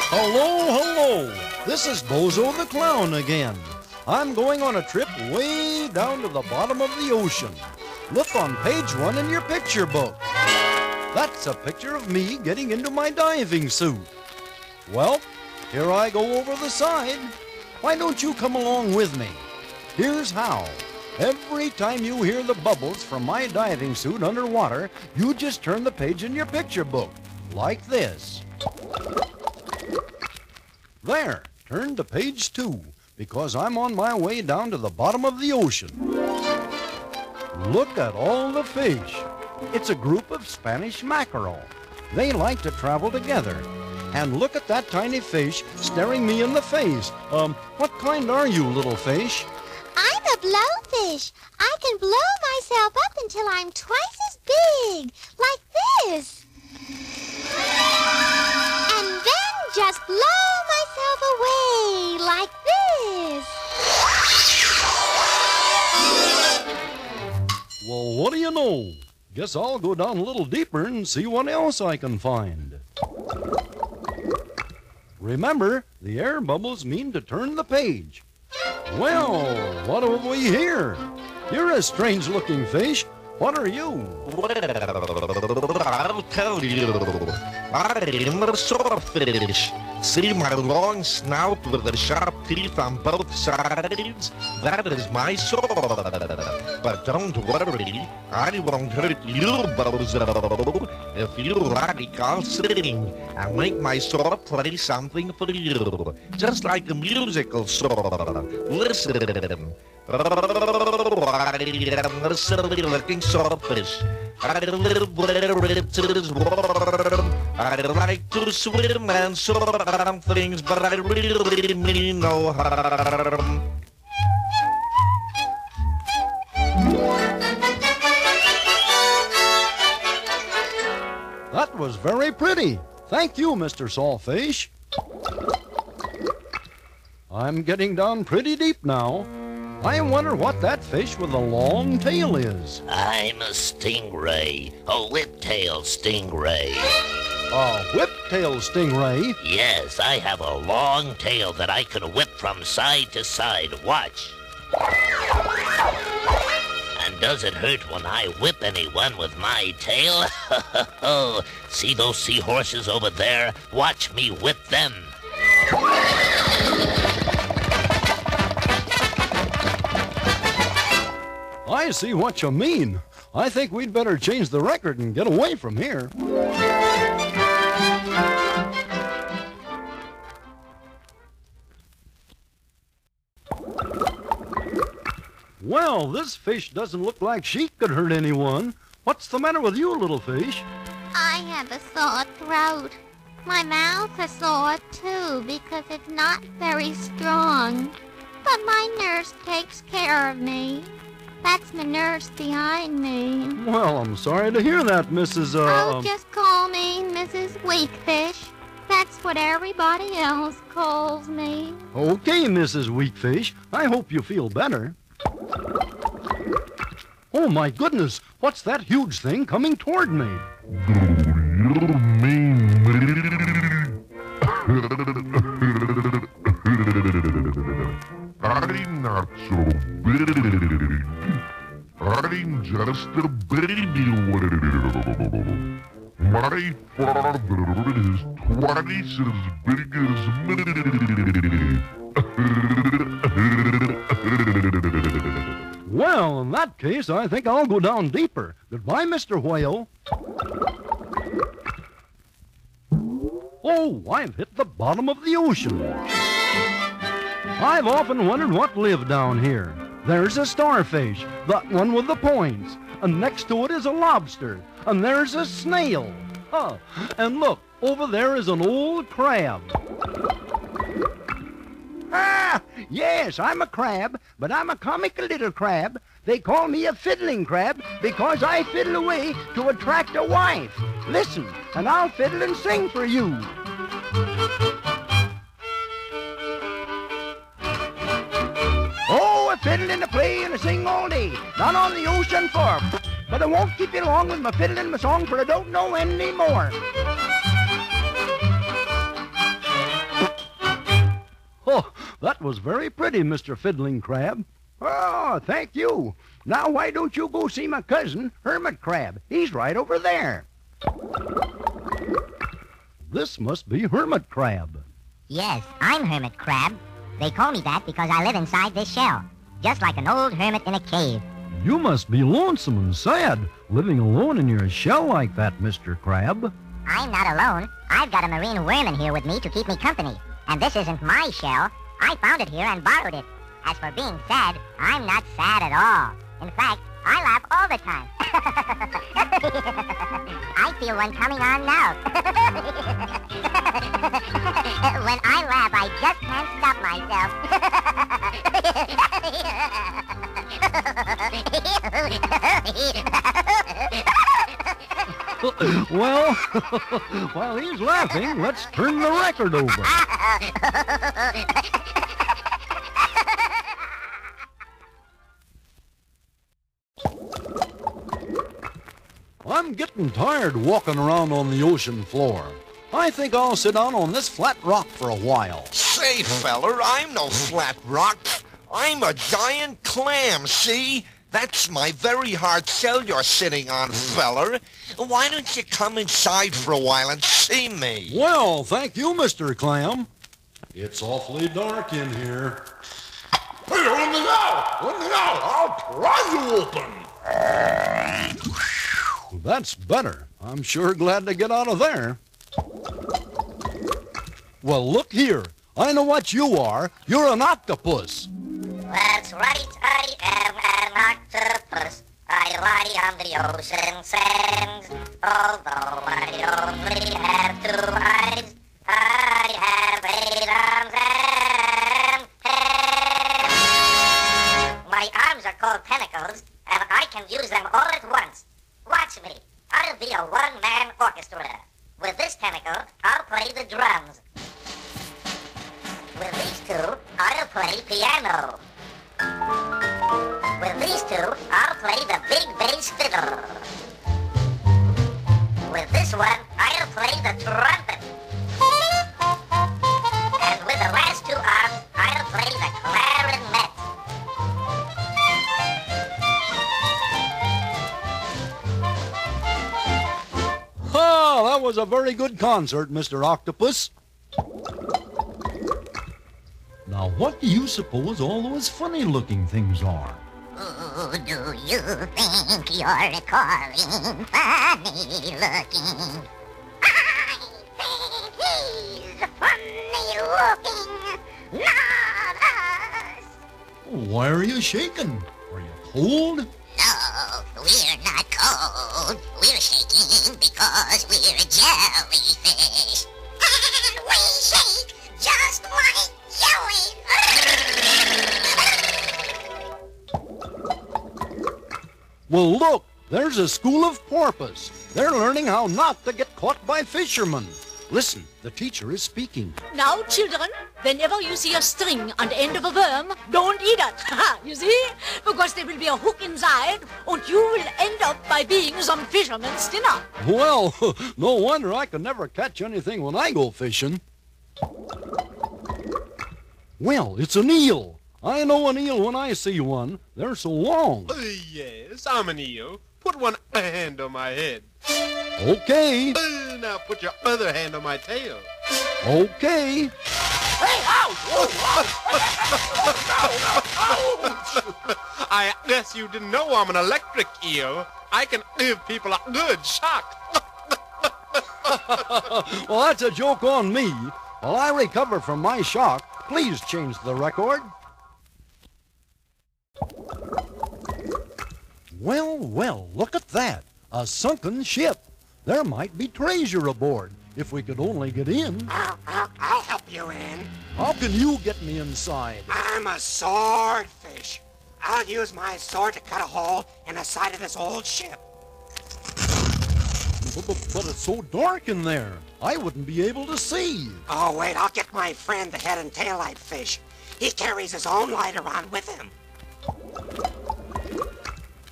Hello. This is Bozo the Clown again. I'm going on a trip way down to the bottom of the ocean. Look on page 1 in your picture book. That's a picture of me getting into my diving suit. Well, here I go over the side. Why don't you come along with me? Here's how. Every time you hear the bubbles from my diving suit underwater, you just turn the page in your picture book, like this. There, turn to page 2, because I'm on my way down to the bottom of the ocean. Look at all the fish. It's a group of Spanish mackerel. They like to travel together. And look at that tiny fish staring me in the face. What kind are you, little fish? I'm a blowfish. I can blow myself up until I'm twice as big, like this. And then just blow myself away, like this. Well, what do you know? Guess I'll go down a little deeper and see what else I can find. Remember, the air bubbles mean to turn the page. Well, what have we here? You're a strange-looking fish. What are you? Well, I'll tell you. I'm a swordfish. See my long snout with the sharp teeth on both sides? That is my sword. But don't worry, I won't hurt you, Bozo. If you like, I'll sing and make my sword play something for you, just like a musical sword. Listen. I am a silly-looking swordfish. I live where it is warm. I like to swim and soar on things, but I really mean no harm. That was very pretty. Thank you, Mr. Sawfish. I'm getting down pretty deep now. I wonder what that fish with a long tail is. I'm a stingray, a whiptail stingray. A whiptail stingray? Yes, I have a long tail that I can whip from side to side. Watch. And does it hurt when I whip anyone with my tail? See those seahorses over there? Watch me whip them. I see what you mean. I think we'd better change the record and get away from here. Well, this fish doesn't look like she could hurt anyone. What's the matter with you, little fish? I have a sore throat. My mouth is sore, too, because it's not very strong. But my nurse takes care of me. That's the nurse behind me. Well, I'm sorry to hear that, Mrs. Oh, just call me Mrs. Weakfish. That's what everybody else calls me. Okay, Mrs. Weakfish. I hope you feel better. Oh, my goodness. What's that huge thing coming toward me? I'm not so big. I'm just a baby whale. My father is twice as big as me. Well, in that case, I think I'll go down deeper. Goodbye, Mr. Whale. Oh, I've hit the bottom of the ocean. I've often wondered what lived down here. There's a starfish, that one with the points, and next to it is a lobster, and there's a snail. Huh. And look, over there is an old crab. Ah, yes, I'm a crab, but I'm a comical little crab. They call me a fiddling crab because I fiddle away to attract a wife. Listen, and I'll fiddle and sing for you. Oh, I fiddle and I play and I sing all day, down on the ocean floor. but I won't keep you long with my fiddle and my song, for I don't know any more. Oh, that was very pretty, Mr. Fiddling Crab. Oh, thank you. Now why don't you go see my cousin, Hermit Crab? He's right over there. This must be Hermit Crab. Yes, I'm Hermit Crab. They call me that because I live inside this shell, just like an old hermit in a cave. You must be lonesome and sad, living alone in your shell like that, Mr. Crab. I'm not alone. I've got a marine worm in here with me to keep me company. And this isn't my shell. I found it here and borrowed it. As for being sad, I'm not sad at all. In fact, I laugh all the time. I feel one coming on now. When I laugh, I just can't stop myself. Well, while he's laughing, let's turn the record over. I'm getting tired walking around on the ocean floor. I think I'll sit down on this flat rock for a while. Say, feller, I'm no flat rock. I'm a giant clam, see? That's my very hard shell you're sitting on, feller. Why don't you come inside for a while and see me? Well, thank you, Mr. Clam. It's awfully dark in here. Hey, let me out! Let me out! I'll pry you open! That's better. I'm sure glad to get out of there. Well, look here. I know what you are. You're an octopus. That's right, I am an octopus. I lie on the ocean sands. Although I only have 2 eyes, I have 8 arms and hands. My arms are called tentacles, and I can use them all at once. Watch me. I'll be a one-man orchestra. With this tentacle, I'll play the drums. With these 2, I'll play piano. With these 2, I'll play the big bass fiddle. With this one, I'll play the trumpet. And with the last 2 arms, I'll play the clarinet. Oh, that was a very good concert, Mr. Octopus. Now, what do you suppose all those funny-looking things are? Who do you think you're calling funny-looking? I think he's funny-looking, not us. Why are you shaking? Are you cold? No, we're not cold. We're shaking because we're jellyfish. And we shake just like jellyfish. Well, look, there's a school of porpoise. They're learning how not to get caught by fishermen. Listen, the teacher is speaking. Now, children, whenever you see a string on the end of a worm, don't eat it. You see? Because there will be a hook inside, and you will end up by being some fisherman's dinner. Well, no wonder I can never catch anything when I go fishing. Well, it's an eel. I know an eel when I see one. They're so long. Yes, I'm an eel. Put one hand on my head. Okay. Now put your other hand on my tail. Okay. Hey, ouch! I guess you didn't know I'm an electric eel. I can give people a good shock. Well, that's a joke on me. While I recover from my shock, please change the record. Well, well, look at that. A sunken ship. There might be treasure aboard, if we could only get in. I'll help you in. How can you get me inside? I'm a swordfish. I'll use my sword to cut a hole in the side of this old ship. But it's so dark in there. I wouldn't be able to see. Oh, wait, I'll get my friend the head and tail light fish. He carries his own light around with him.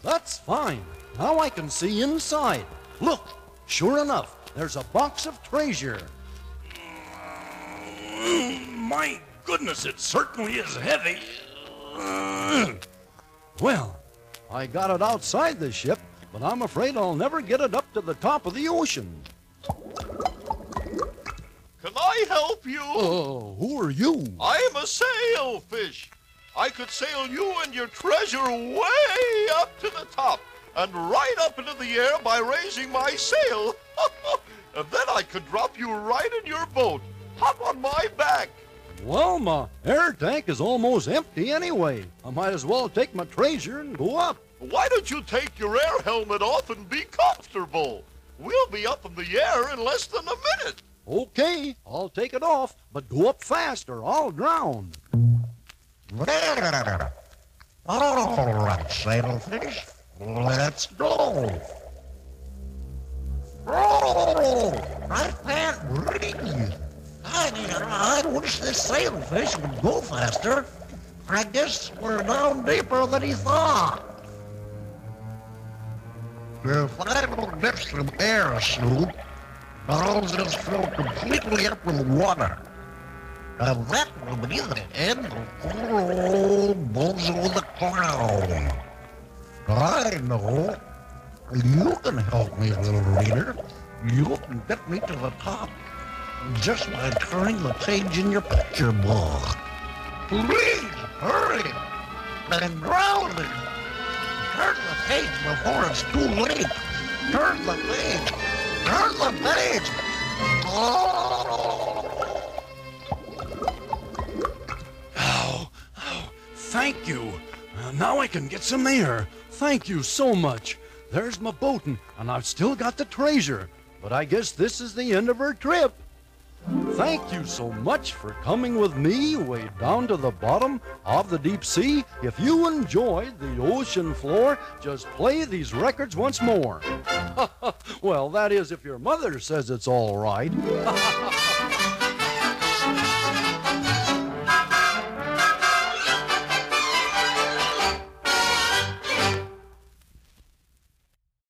That's fine. Now I can see inside. Look, sure enough, there's a box of treasure. My goodness, it certainly is heavy. Well, I got it outside the ship, but I'm afraid I'll never get it up to the top of the ocean. Can I help you? Who are you? I'm a sailfish. I could sail you and your treasure way up to the top and right up into the air by raising my sail. And then I could drop you right in your boat. Hop on my back. Well, my air tank is almost empty anyway. I might as well take my treasure and go up. Why don't you take your air helmet off and be comfortable? We'll be up in the air in less than a minute. Okay, I'll take it off, but go up fast or I'll drown. All right, sailfish, let's go. Oh, I can't breathe. I wish this sailfish would go faster. I guess we're down deeper than he thought. If I don't get some air soon, I'll just fill completely up with water. And that will be the end of poor old Bozo the Clown. I know. You can help me, little reader. You can get me to the top just by turning the page in your picture book. Please, hurry! I'm drowning! Turn the page before it's too late! Turn the page! Turn the page! Oh, thank you. Now I can get some air. Thank you so much. There's my boatin', and I've still got the treasure. But I guess this is the end of our trip. Thank you so much for coming with me way down to the bottom of the deep sea. If you enjoyed the ocean floor, just play these records once more. Well, that is if your mother says it's all right.